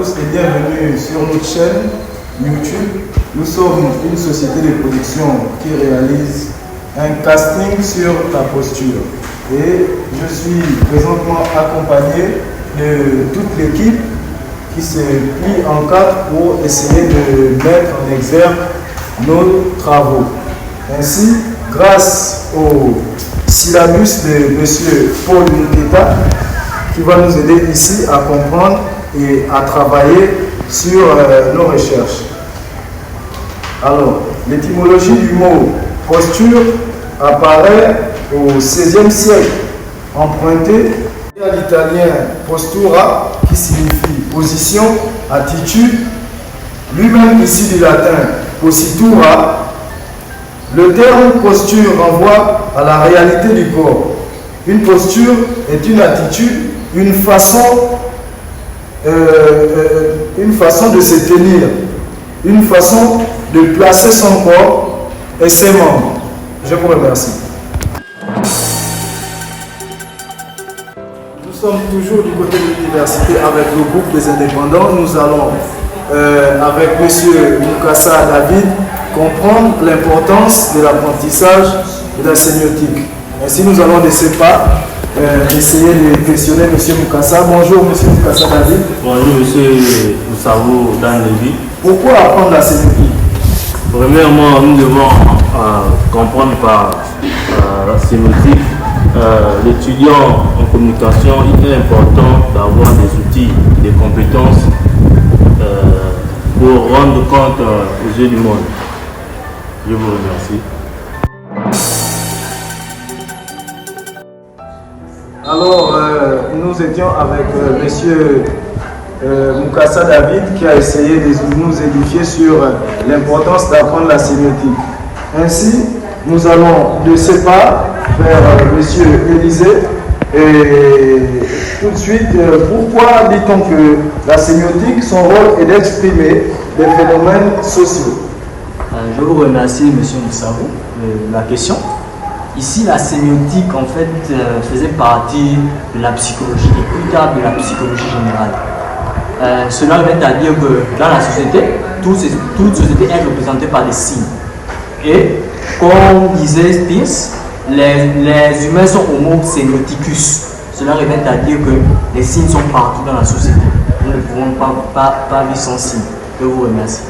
tous et bienvenue sur notre chaîne YouTube. Nous sommes une société de production qui réalise un casting sur ta posture. Et je suis présentement accompagné de toute l'équipe qui se plie en quatre pour essayer de mettre en exergue nos travaux. Ainsi, grâce au syllabus de M. Paul Nketa, qui va nous aider ici à comprendre et à travailler sur nos recherches. Alors, l'étymologie du mot posture apparaît au XVIe siècle, emprunté à l'italien postura, qui signifie position, attitude, lui-même ici du latin positura. Le terme posture renvoie à la réalité du corps. Une posture est une attitude, une façon de se tenir, une façon de placer son corps et ses membres. Je vous remercie. Nous sommes toujours du côté de l'université avec le groupe des indépendants. Nous allons, avec M. Mukasa David, comprendre l'importance de l'apprentissage de la sémiotique. Ainsi, nous allons de ce pas essayer de questionner M. Mukasa. Bonjour M. Mukasa David. Bonjour M. Moussavou Danlevi. Pourquoi apprendre la sémiotique? Premièrement, nous devons comprendre par la sémiotique. L'étudiant en communication, il est important d'avoir des outils, des compétences pour rendre compte aux yeux du monde. Je vous remercie. Alors, nous étions avec M. Mukasa David qui a essayé de nous édifier sur l'importance d'apprendre la sémiotique. Ainsi, nous allons de ce pas vers M. Élisée. Et tout de suite, pourquoi dit-on que la sémiotique, son rôle est d'exprimer des phénomènes sociaux? Je vous remercie, M. Moussavou, de la question. Ici, la sémiotique, en fait, faisait partie de la psychologie, et plus tard de la psychologie générale. Cela veut dire que dans la société, toute société est représentée par des signes. Et, comme disait Spears, les humains sont homo semioticus. Cela revient à dire que les signes sont partout dans la société. Nous ne pouvons pas vivre sans signes. Je vous remercie.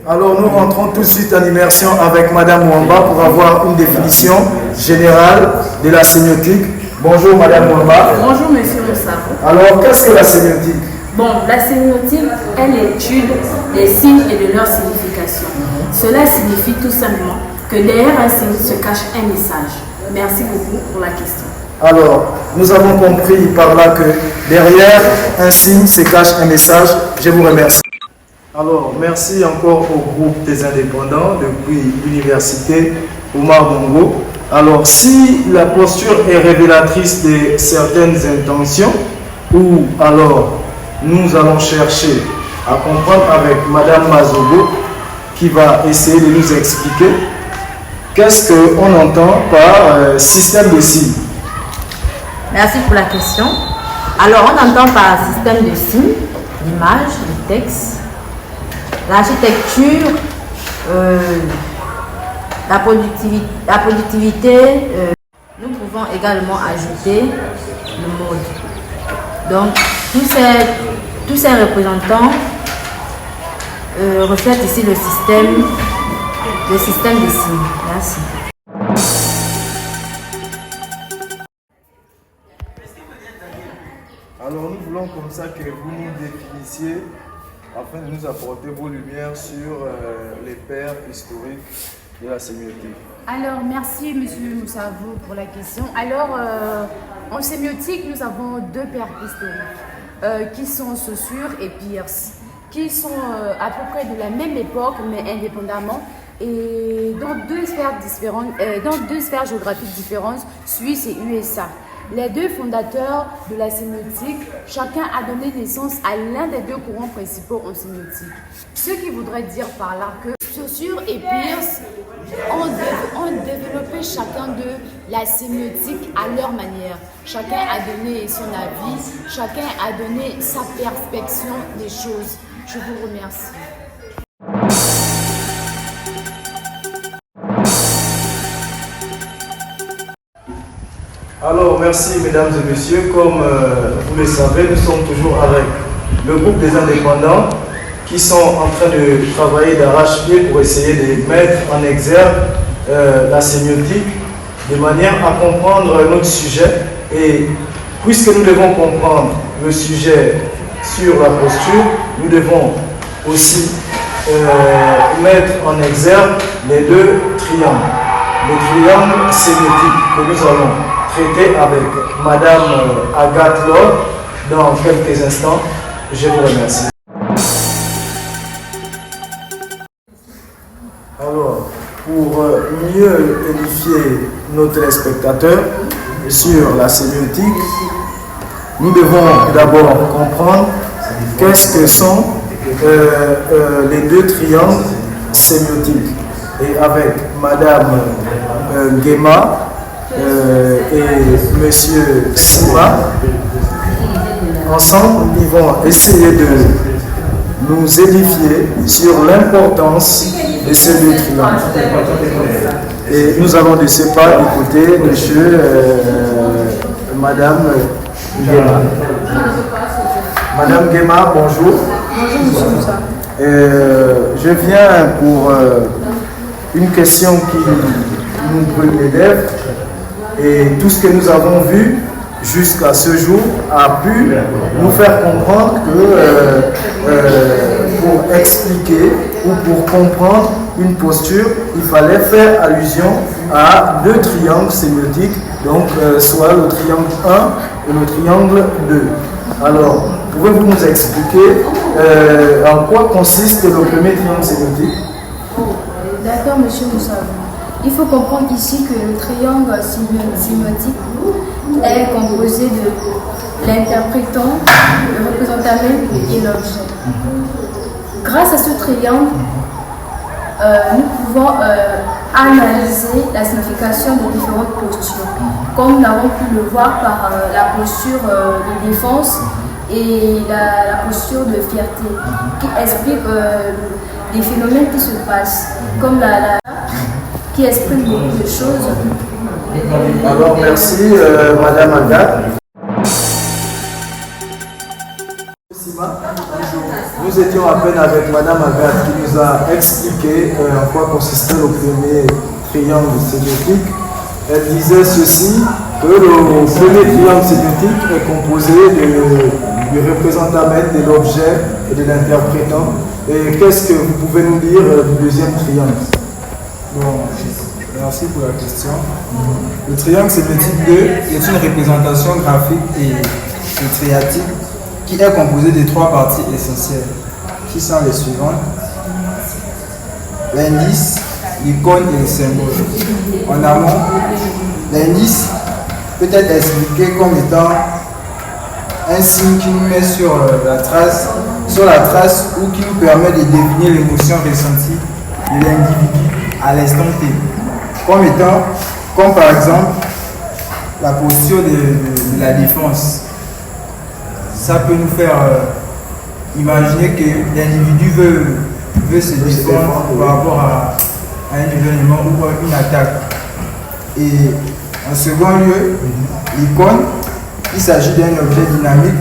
Alors nous rentrons tout de suite en immersion avec Madame Mwamba pour avoir une définition générale de la sémiotique. Bonjour Madame Mwamba. Bonjour Monsieur Moussavou. Alors qu'est-ce que la sémiotique? Bon, la sémiotique est l'étude des signes et de leur signification. Cela signifie tout simplement que derrière un signe se cache un message. Merci beaucoup pour la question. Alors, nous avons compris par là que derrière un signe se cache un message. Je vous remercie. Alors, merci encore au groupe des indépendants depuis l'université Omar Bongo. Alors, si la posture est révélatrice de certaines intentions, ou alors nous allons chercher à comprendre avec Madame Mazogo qui va essayer de nous expliquer qu'est-ce qu'on entend par système de signes. Merci pour la question. Alors, on entend par système de signes, l'image, le texte, l'architecture, la productivité. Nous pouvons également ajouter le mode. Donc, tous ces représentants reflètent ici le système de signes. Merci. Alors nous voulons comme ça que vous nous définissiez afin de nous apporter vos lumières sur les pères historiques de la sémiotique. Alors, merci Monsieur Moussavou pour la question. Alors, en sémiotique, nous avons deux pères historiques qui sont Saussure et Peirce, qui sont à peu près de la même époque mais indépendamment et dans deux sphères différentes, dans deux sphères géographiques différentes, Suisse et USA. Les deux fondateurs de la sémiotique, chacun a donné naissance à l'un des deux courants principaux en sémiotique. Ce qui voudrait dire par là que Saussure et Peirce ont développé chacun d'eux la sémiotique à leur manière. Chacun a donné son avis, chacun a donné sa perspective des choses. Je vous remercie. Alors, merci mesdames et messieurs. Comme vous le savez, nous sommes toujours avec le groupe des indépendants qui sont en train de travailler d'arrache-pied pour essayer de mettre en exergue la sémiotique de manière à comprendre notre sujet. Et puisque nous devons comprendre le sujet sur la posture, nous devons aussi mettre en exergue les deux triangles. Le triangle sémiotique que nous allons traiter avec Madame Agathe Lord dans quelques instants. Je vous remercie. Alors, pour mieux édifier nos téléspectateurs sur la sémiotique, nous devons d'abord comprendre qu'est-ce que sont les deux triangles sémiotiques. Et avec Madame Guéma et Monsieur Sima, ensemble, ils vont essayer de nous édifier sur l'importance de ces deux triangles. Et nous allons de ce pas écouter Monsieur, Madame Guéma. Madame Guéma, bonjour. Bonjour, monsieur. Je viens pour une question qui nous brûle les lèvres. Et tout ce que nous avons vu jusqu'à ce jour a pu nous faire comprendre que pour expliquer ou pour comprendre une posture, il fallait faire allusion à deux triangles sémiotiques, donc soit le triangle 1 et le triangle 2. Alors, pouvez-vous nous expliquer en quoi consiste le premier triangle sémiotique? D'accord, monsieur Moussavou. Il faut comprendre ici que le triangle sémiotique est composé de l'interprétant, le représentant et l'objet. Grâce à ce triangle, nous pouvons analyser la signification de différentes postures, comme nous avons pu le voir par la posture de défense et la posture de fierté, qui explique des phénomènes qui se passent, comme qui exprime beaucoup de choses. Alors merci Madame Agathe. Nous étions à peine avec Madame Agathe qui nous a expliqué en quoi consistait le premier triangle sémiotique. Elle disait ceci, que le premier triangle sémiotique est composé du représentant de l'objet et de l'interprétant. Et qu'est-ce que vous pouvez nous dire du deuxième triangle? Bon, merci pour la question. Le triangle sémiotique 2 est une représentation graphique et triatique qui est composée de trois parties essentielles, qui sont les suivantes: l'indice, l'icône et le symbole. En amont, l'indice peut être expliqué comme étant un signe qui nous met sur la trace ou qui nous permet de deviner l'émotion ressentie de l'individu à l'instant T. Comme par exemple la posture de la défense. Ça peut nous faire imaginer que l'individu veut se défendre par rapport à un événement ou à une attaque. Et en second lieu, l'icône, il s'agit d'un objet dynamique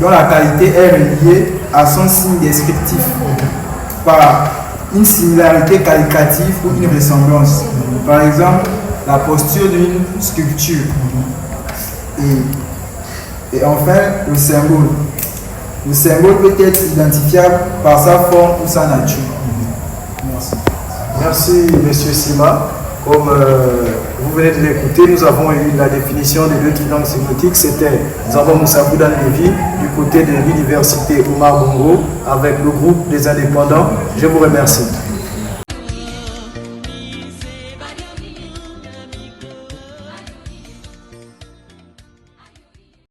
dont la qualité est reliée à son signe descriptif par une similarité qualitative ou une ressemblance. Par exemple, la posture d'une sculpture. Et enfin, le symbole. Le symbole peut être identifiable par sa forme ou sa nature. Merci. Merci, Monsieur Sima. Comme vous venez de l'écouter, nous avons eu la définition des deux triangles sémiotiques. C'était Zamba Moussavou Dan Lévy du côté de l'université Omar Bongo avec le groupe des indépendants. Je vous remercie.